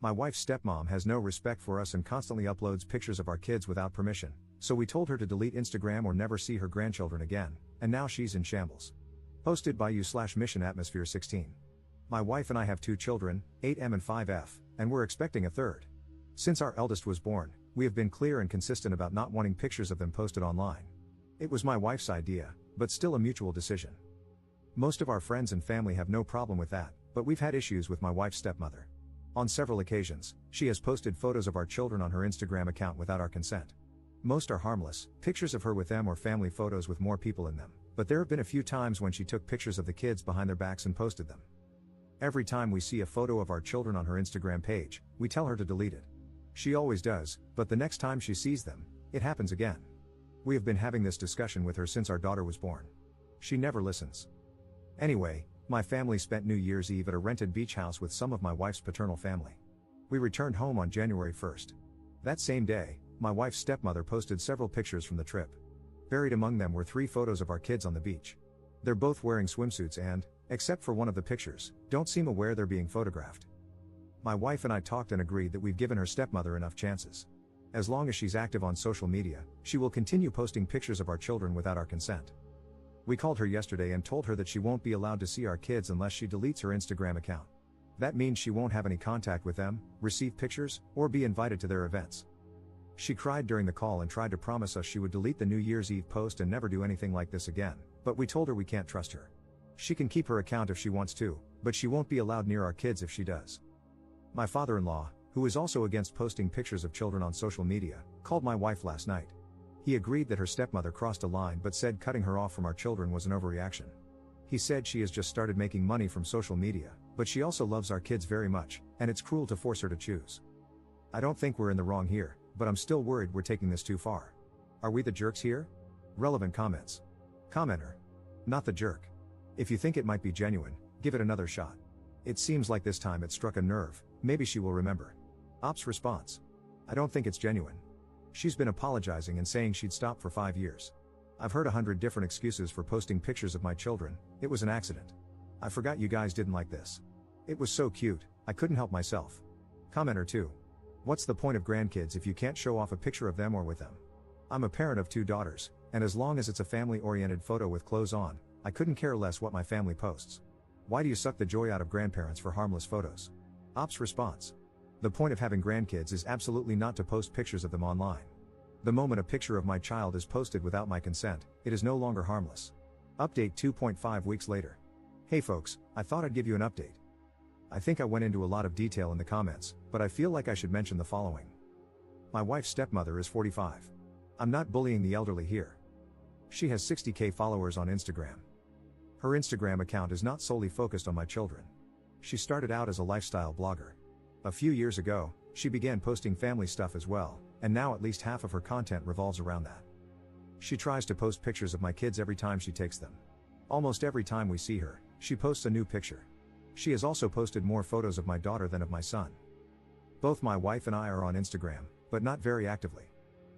My wife's stepmom has no respect for us and constantly uploads pictures of our kids without permission, so we told her to delete Instagram or never see her grandchildren again, and now she's in shambles. Posted by you/Mission Atmosphere 16. My wife and I have 2 children, 8M and 5F, and we're expecting a third. Since our eldest was born, we have been clear and consistent about not wanting pictures of them posted online. It was my wife's idea, but still a mutual decision. Most of our friends and family have no problem with that, but we've had issues with my wife's stepmother. On several occasions, she has posted photos of our children on her Instagram account without our consent. Most are harmless, pictures of her with them or family photos with more people in them, but there have been a few times when she took pictures of the kids behind their backs and posted them. Every time we see a photo of our children on her Instagram page, we tell her to delete it. She always does, but the next time she sees them, it happens again. We have been having this discussion with her since our daughter was born. She never listens. Anyway, my family spent New Year's Eve at a rented beach house with some of my wife's paternal family. We returned home on January 1st. That same day, my wife's stepmother posted several pictures from the trip. Buried among them were 3 photos of our kids on the beach. They're both wearing swimsuits and, except for one of the pictures, don't seem aware they're being photographed. My wife and I talked and agreed that we've given her stepmother enough chances. As long as she's active on social media, she will continue posting pictures of our children without our consent. We called her yesterday and told her that she won't be allowed to see our kids unless she deletes her Instagram account. That means she won't have any contact with them, receive pictures, or be invited to their events. She cried during the call and tried to promise us she would delete the New Year's Eve post and never do anything like this again, but we told her we can't trust her. She can keep her account if she wants to, but she won't be allowed near our kids if she does. My father-in-law, who is also against posting pictures of children on social media, called my wife last night. He agreed that her stepmother crossed a line but said cutting her off from our children was an overreaction. He said she has just started making money from social media, but she also loves our kids very much, and it's cruel to force her to choose. I don't think we're in the wrong here, but I'm still worried we're taking this too far. Are we the jerks here? Relevant comments. Commenter. Not the jerk. If you think it might be genuine, give it another shot. It seems like this time it struck a nerve, maybe she will remember. Ops response. I don't think it's genuine. She's been apologizing and saying she'd stop for 5 years. I've heard 100 different excuses for posting pictures of my children. It was an accident. I forgot you guys didn't like this. It was so cute, I couldn't help myself. Commenter 2. What's the point of grandkids if you can't show off a picture of them or with them? I'm a parent of 2 daughters, and as long as it's a family-oriented photo with clothes on, I couldn't care less what my family posts. Why do you suck the joy out of grandparents for harmless photos? Ops response. The point of having grandkids is absolutely not to post pictures of them online. The moment a picture of my child is posted without my consent, it is no longer harmless. Update 2.5 weeks later. Hey folks, I thought I'd give you an update. I think I went into a lot of detail in the comments, but I feel like I should mention the following. My wife's stepmother is 45. I'm not bullying the elderly here. She has 60k followers on Instagram. Her Instagram account is not solely focused on my children. She started out as a lifestyle blogger. A few years ago, she began posting family stuff as well, and now at least half of her content revolves around that. She tries to post pictures of my kids every time she takes them. Almost every time we see her, she posts a new picture. She has also posted more photos of my daughter than of my son. Both my wife and I are on Instagram, but not very actively.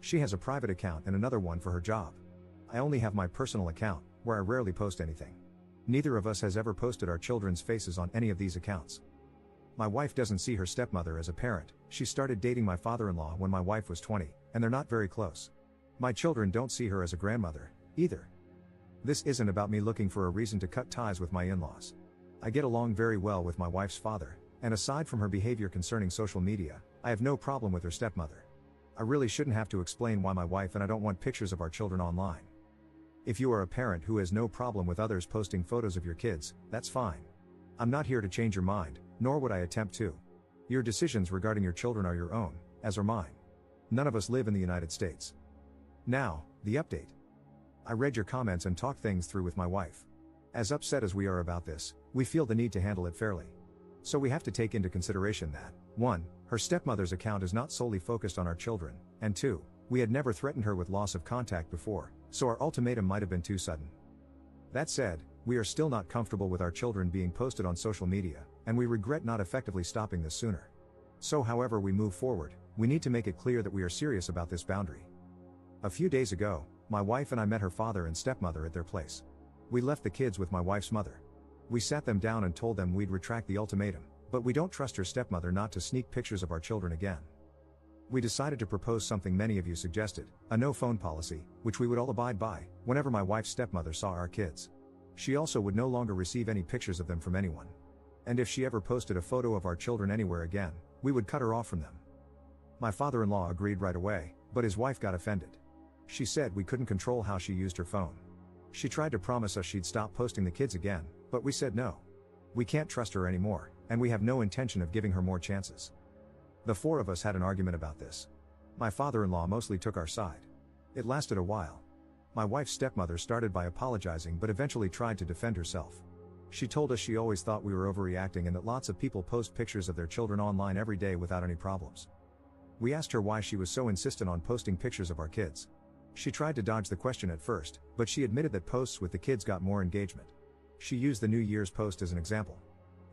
She has a private account and another one for her job. I only have my personal account, where I rarely post anything. Neither of us has ever posted our children's faces on any of these accounts. My wife doesn't see her stepmother as a parent. She started dating my father-in-law when my wife was 20, and they're not very close. My children don't see her as a grandmother, either. This isn't about me looking for a reason to cut ties with my in-laws. I get along very well with my wife's father, and aside from her behavior concerning social media, I have no problem with her stepmother. I really shouldn't have to explain why my wife and I don't want pictures of our children online. If you are a parent who has no problem with others posting photos of your kids, that's fine. I'm not here to change your mind, nor would I attempt to. Your decisions regarding your children are your own, as are mine. None of us live in the United States. Now, the update. I read your comments and talked things through with my wife. As upset as we are about this, we feel the need to handle it fairly. So we have to take into consideration that, 1, her stepmother's account is not solely focused on our children, and 2, we had never threatened her with loss of contact before, so our ultimatum might have been too sudden. That said, we are still not comfortable with our children being posted on social media, and we regret not effectively stopping this sooner. So however we move forward, we need to make it clear that we are serious about this boundary. A few days ago, my wife and I met her father and stepmother at their place. We left the kids with my wife's mother. We sat them down and told them we'd retract the ultimatum, But we don't trust her stepmother not to sneak pictures of our children again. We decided to propose something many of you suggested, a no phone policy, which we would all abide by, whenever my wife's stepmother saw our kids. She also would no longer receive any pictures of them from anyone. And if she ever posted a photo of our children anywhere again, we would cut her off from them. My father-in-law agreed right away, but his wife got offended. She said we couldn't control how she used her phone. She tried to promise us she'd stop posting the kids again, but we said no. We can't trust her anymore, and we have no intention of giving her more chances. The four of us had an argument about this. My father-in-law mostly took our side. It lasted a while. My wife's stepmother started by apologizing but eventually tried to defend herself. She told us she always thought we were overreacting and that lots of people post pictures of their children online every day without any problems. We asked her why she was so insistent on posting pictures of our kids. She tried to dodge the question at first, but she admitted that posts with the kids got more engagement. She used the New Year's post as an example.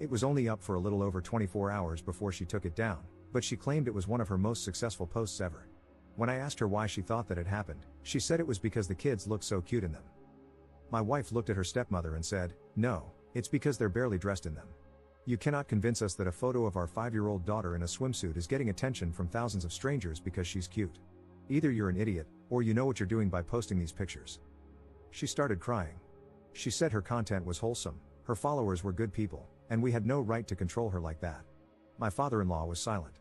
It was only up for a little over 24 hours before she took it down, but she claimed it was one of her most successful posts ever. When I asked her why she thought that had happened, she said it was because the kids looked so cute in them. My wife looked at her stepmother and said, "No, it's because they're barely dressed in them. You cannot convince us that a photo of our 5-year-old daughter in a swimsuit is getting attention from thousands of strangers because she's cute. Either you're an idiot, or you know what you're doing by posting these pictures." She started crying. She said her content was wholesome, her followers were good people, and we had no right to control her like that. My father-in-law was silent.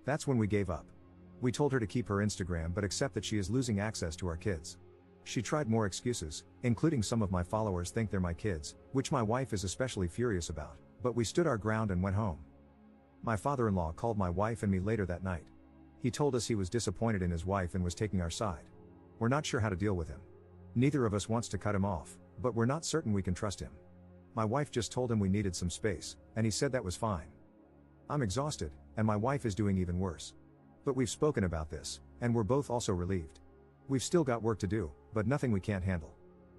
That's when we gave up. We told her to keep her Instagram but accept that she is losing access to our kids. She tried more excuses, including some of my followers think they're my kids, which my wife is especially furious about, but we stood our ground and went home. My father-in-law called my wife and me later that night. He told us he was disappointed in his wife and was taking our side. We're not sure how to deal with him. Neither of us wants to cut him off, but we're not certain we can trust him. My wife just told him we needed some space, and he said that was fine. I'm exhausted, and my wife is doing even worse. But we've spoken about this, and we're both also relieved. We've still got work to do, but nothing we can't handle.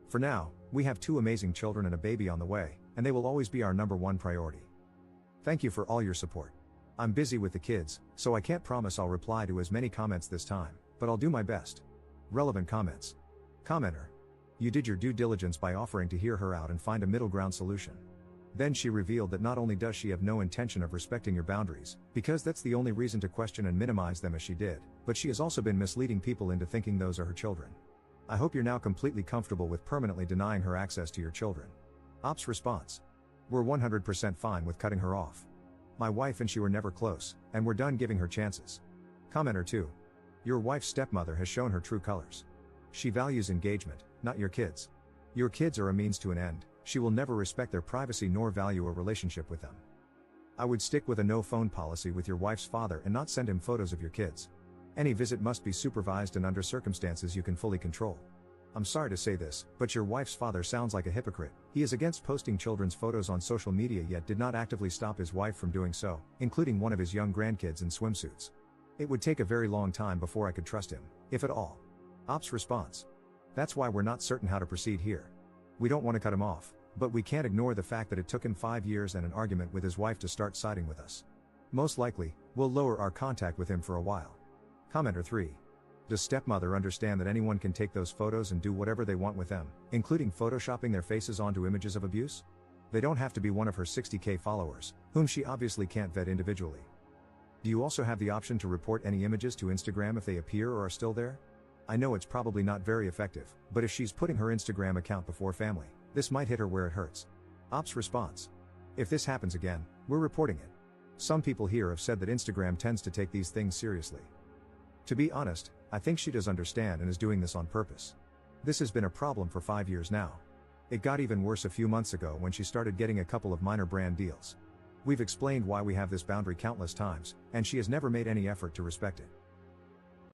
For now, we have 2 amazing children and a baby on the way, and they will always be our #1 priority. Thank you for all your support. I'm busy with the kids, so I can't promise I'll reply to as many comments this time, but I'll do my best. Relevant comments. Commenter. You did your due diligence by offering to hear her out and find a middle ground solution. Then she revealed that not only does she have no intention of respecting your boundaries, because that's the only reason to question and minimize them as she did, but she has also been misleading people into thinking those are her children. I hope you're now completely comfortable with permanently denying her access to your children. Ops response. We're 100% fine with cutting her off. My wife and she were never close, and we're done giving her chances. Commenter 2. Your wife's stepmother has shown her true colors. She values engagement, not your kids. Your kids are a means to an end. She will never respect their privacy nor value a relationship with them. I would stick with a no phone policy with your wife's father and not send him photos of your kids. Any visit must be supervised and under circumstances you can fully control. I'm sorry to say this, but your wife's father sounds like a hypocrite. He is against posting children's photos on social media yet did not actively stop his wife from doing so, including one of his young grandkids in swimsuits. It would take a very long time before I could trust him, if at all. Ops response. That's why we're not certain how to proceed here. We don't want to cut him off, but we can't ignore the fact that it took him 5 years and an argument with his wife to start siding with us. Most likely, we'll lower our contact with him for a while. Commenter 3. Does stepmother understand that anyone can take those photos and do whatever they want with them, including photoshopping their faces onto images of abuse? They don't have to be one of her 60K followers, whom she obviously can't vet individually. Do you also have the option to report any images to Instagram if they appear or are still there? I know it's probably not very effective, but if she's putting her Instagram account before family, this might hit her where it hurts. Ops response. If this happens again, we're reporting it. Some people here have said that Instagram tends to take these things seriously. To be honest, I think she does understand and is doing this on purpose. This has been a problem for 5 years now. It got even worse a few months ago when she started getting a couple of minor brand deals. We've explained why we have this boundary countless times, and she has never made any effort to respect it.